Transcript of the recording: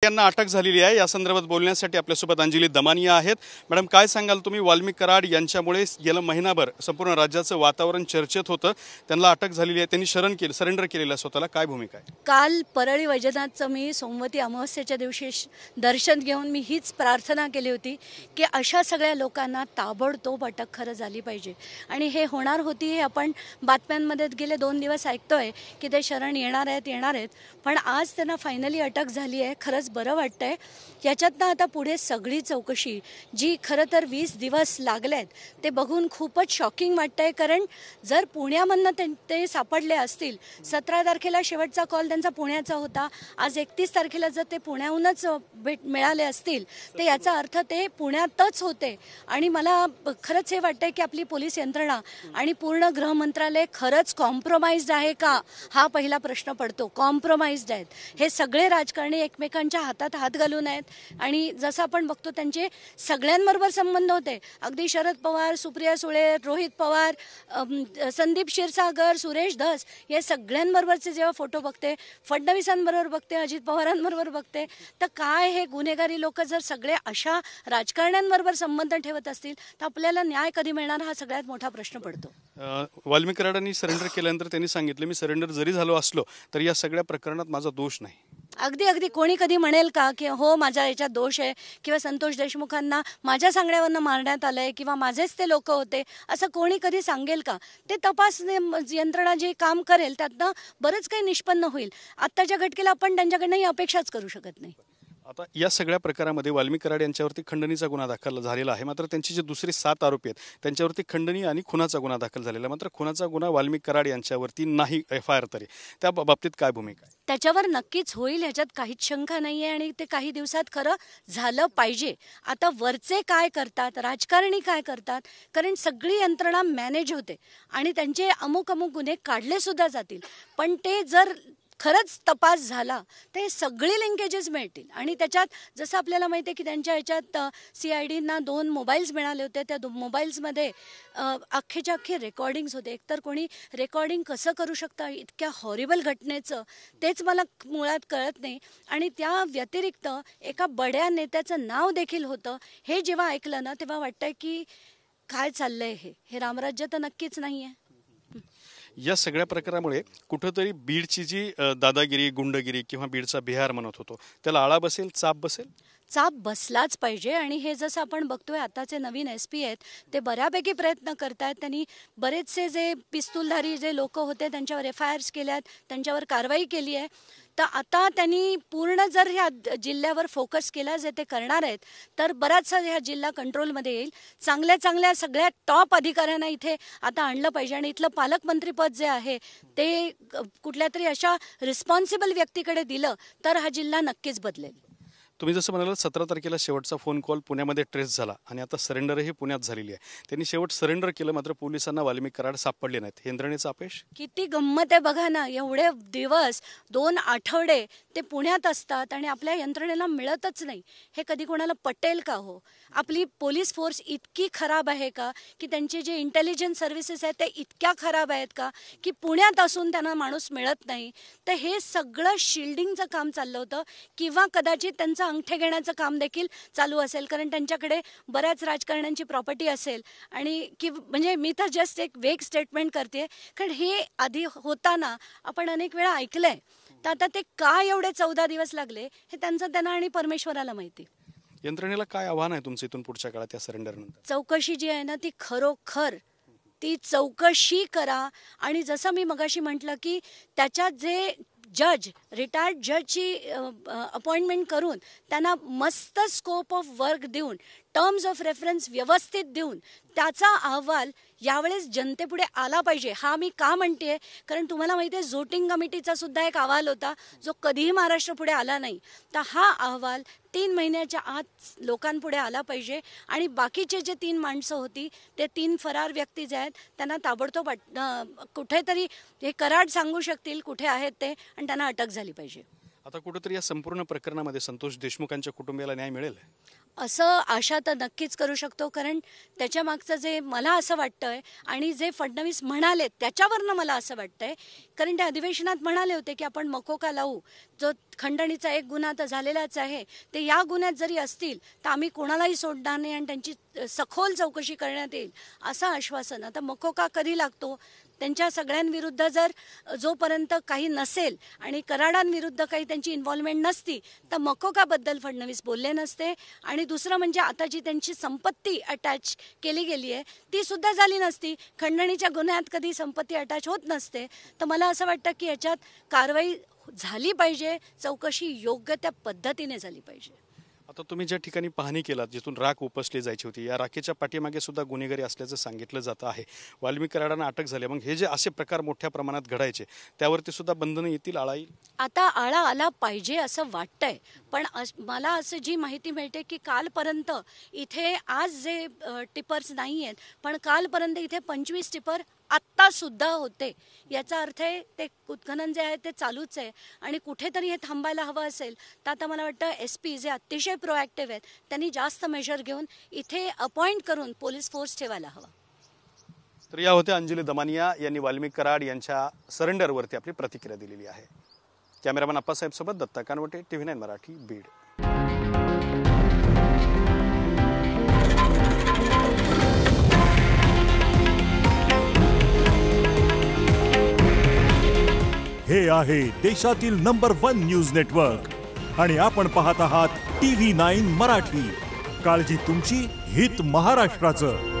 यांना अटक झालेली आहे। या संदर्भात बोलण्यासाठी आपल्यासोबत अंजली दमानिया आहेत। मॅडम, काय सांगाल तुम्ही? वाल्मिक कराड यांच्यामुळे गेल्या महिनाभर संपूर्ण राज्याचं वातावरण चर्चेत होतं। त्यांना अटक झालेली आहे, त्यांनी सरेंडर केलेलं आहे स्वतःला, काय भूमिका आहे? काल परळी वैजनाथचं मी सोमवती अमावस्येच्या दिवशी दर्शन घेऊन मी हीच प्रार्थना केली होती की अशा सगळ्या लोकांना ताबडतोब अटक खरं झाली पाहिजे। आणि हे होणार होती हे आपण बातम्यांमध्ये गेले 2 दिवस ऐकतोय की ते शरण येणार आहेत, पण आज त्यांना फायनली अटक झाली आहे। खरंच बरं वाटतंय। याच्यातनं आता पुढे सगळी चौकशी जी खरं तर 20 दिवस लागलेत ते बघून खूपच शॉकिंग वाटतंय। कारण जर पुण्यामधनं ते सापडले असतील, 17 तारखेला शेवटचा कॉल त्यांचा पुण्याचा होता, आज 31 तारखेला जर ते पुण्याहूनच मिळाले असतील तर याचा अर्थ ते पुण्यातच होते। आणि मला खरंच हे वाटतंय की आपली पोलीस यंत्रणा आणि पूर्ण गृह मंत्रालय खरंच कॉम्प्रोमाइज्ड आहे का, हा पहिला प्रश्न पडतो। कॉम्प्रोमाइज्ड आहेत हे सगळे राजकारणी, एकमेकांच्या हातात हात घालून आहेत। आणि जसं आपण बघतो त्यांचे सगळ्यांबरोबर संबंध होते, अगदी शरद पवार, सुप्रिया सुळे, रोहित पवार, संदीप क्षीरसागर, सुरेश धस, हे सगळ्यांबरोबरचे जेव्हा फोटो बघते, फडणवीसांबरोबर बघते, अजित पवारांबरोबर बघते, तर काय हे गुन्हेगारी लोक जर सगळे अशा राजकारण्यांबरोबर संबंध ठेवत असतील तर आपल्याला न्याय कधी मिळणार, हा सगळ्यात मोठा प्रश्न पडतो। वाल्मिक कराडांनी सरेंडर केल्यानंतर त्यांनी सांगितलं, मी सरेंडर जरी झालो असलो तर या सगळ्या प्रकरणात माझा दोष नाही। अगदी कोणी कधी म्हणेल का की हो माझा याच्यात दोष आहे, किंवा संतोष देशमुखांना माझ्या सांगण्यावरनं मारण्यात आलंय, किंवा माझेच ते लोक होते, असं कोणी कधी सांगेल का? ते तपास यंत्रणा जे काम करेल त्यातनं बरंच काही निष्पन्न होईल। आत्ताच्या घटकेला आपण त्यांच्याकडनं ही अपेक्षाच करू शकत नाही। आता या सगळ्या प्रकारामध्ये वाल्मिक कराड यांच्यावरती खंडणीचा गुन्हा दाखल झालेला आहे, मात्र त्यांची जे दुसरे 7 आरोपी आहेत त्यांच्यावरती खंडणी आणि खुनाचा गुन्हा दाखल झालेला आहे। मात्र खुनाचा गुन्हा वाल्मिक कराड यांच्यावरती नाही, FIR तरी, त्या बाबतीत काय भूमिका आहे? त्याच्यावर नक्कीच होईल, ह्याच्यात काहीच शंका नाही आहे। आणि ते काही दिवसात खरं झालं पाहिजे। आता वरचे काय करतात, राजकारणी काय करतात, कारण सगळी यंत्रणा मॅनेज होते आणि त्यांचे अमुक गुन्हे काढले सुद्धा जातील, पण ते जर खरंच तपास झाला तर हे सगळे लिंकेजेस मिळतील। आणि त्याच्यात जसं आपल्याला माहिती आहे की त्यांच्या ह्याच्यात CIDना 2 मोबाईल्स मिळाले होते, त्या मोबाईल्समध्ये अख्खेच्या अख्खे रेकॉर्डिंग्स होते। एकतर कोणी रेकॉर्डिंग कसं करू शकतं इतक्या हॉरिबल घटनेचं, तेच मला मुळात कळत नाही। आणि त्या व्यतिरिक्त एका बड्या नेत्याचं नाव देखील होतं। हे जेव्हा ऐकलं ना तेव्हा वाटतंय की काय चाललंय, हे रामराज्य तर नक्कीच नाही आहे। या सगळ्या प्रकारामुळे कुठंतरी बीडची जी दादागिरी, गुंडगिरी किंवा बीडचा बिहार म्हणत होतो, त्याला आळा बसेल, चाप बसेल? चाप बसलाच पाहिजे। आणि हे जसं आपण बघतोय आताचे नवीन SP आहेत ते बऱ्यापैकी प्रयत्न करतात। त्यांनी बरेचसे जे पिस्तूलधारी जे लोक होते त्यांच्यावर FIRs केल्यात, त्यांच्यावर कारवाई केली आहे। तर आता त्यांनी पूर्ण जर ह्या जिल्ह्यावर फोकस केला जे ते करणार आहेत तर बराचसा ह्या जिल्हा कंट्रोलमध्ये येईल। चांगल्या सगळ्या टॉप अधिकाऱ्यांना इथे आता आणलं पाहिजे आणि इथलं पालकमंत्रीपद जे आहे ते कुठल्या तरी अशा रिस्पॉन्सिबल व्यक्तीकडे दिलं तर हा जिल्हा नक्कीच बदलेल। तुम्ही जसं म्हणालात 17 तारखेला शेवटचा फोन कॉल पुण्यामध्ये ट्रेस झाला आणि आता सरेंडरही पुण्यात झालेली आहे। त्यांनी शेवट सरेंडर केलं, मात्र पोलिसांना वाल्मिक कराड सापडले नाहीत। यंत्रणेचं अपयश किती गंमत आहे बघा ना, एवढे दिवस 2 आठवडे ते पुण्यात असतात आणि आपल्या यंत्रणेला मिळतच नाही। हे कधी कोणाला पटेल का हो? आपली पोलीस फोर्स इतकी खराब आहे का, की त्यांचे जे इंटेलिजन्स सर्व्हिसेस आहेत ते इतक्या खराब आहेत का, की पुण्यात असून त्यांना माणूस मिळत नाही? तर हे सगळं शिल्डिंगचं काम चाललं होतं, किंवा कदाचित त्यांचं अंगठे घेण्याचं काम देखील चालू असेल, कारण त्यांच्याकडे बऱ्याच राजकारण्यांची प्रॉपर्टी असेल। आणि की म्हणजे मी तर जस्ट एक वेग स्टेटमेंट करते, कारण हे आधी होताना आपण अनेक वेळा ऐकलंय। तर आता ते का एवढे 14 दिवस लागले हे त्यांना आणि परमेश्वराला माहिती। यंत्रणेला काय आव्हान आहे तुमचं इथून पुढच्या काळात या सरेंडरनंतर? चौकशी जी आहे ना ती खरोखर ती चौकशी करा। आणि जसं मी मगाशी म्हटलं की त्याच्यात जे रिटायर्ड जजची अपॉइंटमेंट करून त्यांना मस्त स्कोप ऑफ वर्क देऊन, टर्म्स ऑफ रेफरन्स व्यवस्थित देऊन त्याचा अहवाल यावेळेस जनतेपुढे आला पाहिजे। हा मी का म्हणते, कारण तुम्हाला माहिती आहे झोटिंग कमिटीचा सुद्धा एक अहवाल होता जो कधीही महाराष्ट्रापुढे आला नाही। तर हा अहवाल 3 महिन्याच्या आत लोकांपुढे आला पाहिजे। आणि बाकीचे जे 3 माणसं होती ते 3 फरार व्यक्ती जे आहेत त्यांना ताबडतोब कुठेतरी हे कराड सांगू शकतील कुठे आहेत ते, आणि त्यांना अटक झाली पाहिजे। आता कुठेतरी या संपूर्ण प्रकरणामध्ये संतोष देशमुखांच्या कुटुंबियाला न्याय मिळेल? असं आशा तर नक्कीच करू शकतो, कारण त्याच्या मागचं जे मला असं वाटतंय आणि जे फडणवीस म्हणाले त्याच्यावरनं मला असं वाटतंय, कारण त्या अधिवेशनात म्हणाले होते की आपण मकोका लावू, जो खंडणीचा एक गुन्हा तर झालेलाच आहे, ते या गुन्ह्यात जरी असतील तर आम्ही कोणालाही सोडणार नाही आणि त्यांची सखोल चौकशी करण्यात येईल असं आश्वासन. आता मकोका कधी लागतो? त्यांच्या सगळ्यांविरुद्ध जर जोपर्यंत काही नसेल आणि कराडांविरुद्ध काही त्यांची इन्व्हॉल्वमेंट नसती तर मकोकाबद्दल फडणवीस बोलले नसते. आणि दुसरं म्हणजे आता जी त्यांची संपत्ती अटॅच केली गेली आहे ती सुद्धा झाली नसती. खंडणीच्या गुन्ह्यात कधी संपत्ती अटॅच होत नसते. तर मला असं वाटतं की याच्यात कारवाई झाली पाहिजे, चौकशी योग्य त्या पद्धतीने झाली पाहिजे. आता तुम्ही ज्या ठिकाणी पाहणी केलात, जिथून राख उपसली जायची होती, या राखेच्या पाठीमागे सुद्धा गुन्हेगारी असल्याचं सांगितलं जातं आहे. वाल्मिक कराडांना अटक झाली, मग हे जे असे प्रकार मोठ्या प्रमाणात घडायचे त्यावरती सुद्धा बंधनं येतील, आळा येईल? आता आळा आला पाहिजे असं वाटतंय, पण मला असं जी माहिती मिळते की कालपर्यंत इथे आज जे टिपर्स नाही आहेत पण कालपर्यंत इथे 25 टिपर आत्ता सुद्धा होते. याचा अर्थ आहे ते उत्खनन जे आहे ते चालूच आहे आणि कुठेतरी हे थांबायला हवं असेल तर आता मला वाटतं SP जे अतिशय प्रोॲक्टिव्ह आहेत त्यांनी जास्त मेजर घेऊन इथे अपॉइंट करून पोलीस फोर्स ठेवायला हवा. तर या होत्या अंजली दमानिया यांनी वाल्मिक कराड यांच्या सरेंडरवरती आपली प्रतिक्रिया दिलेली आहे. कॅमेरामॅन अप्पासाहेब सोबत दत्ता कानवटे, TV9 मराठी, बीड. हे आहे देशातील नंबर 1 न्यूज नेटवर्क आणि आपण पाहत आहात TV9 मराठी. काळजी तुमची, हित महाराष्ट्राचं.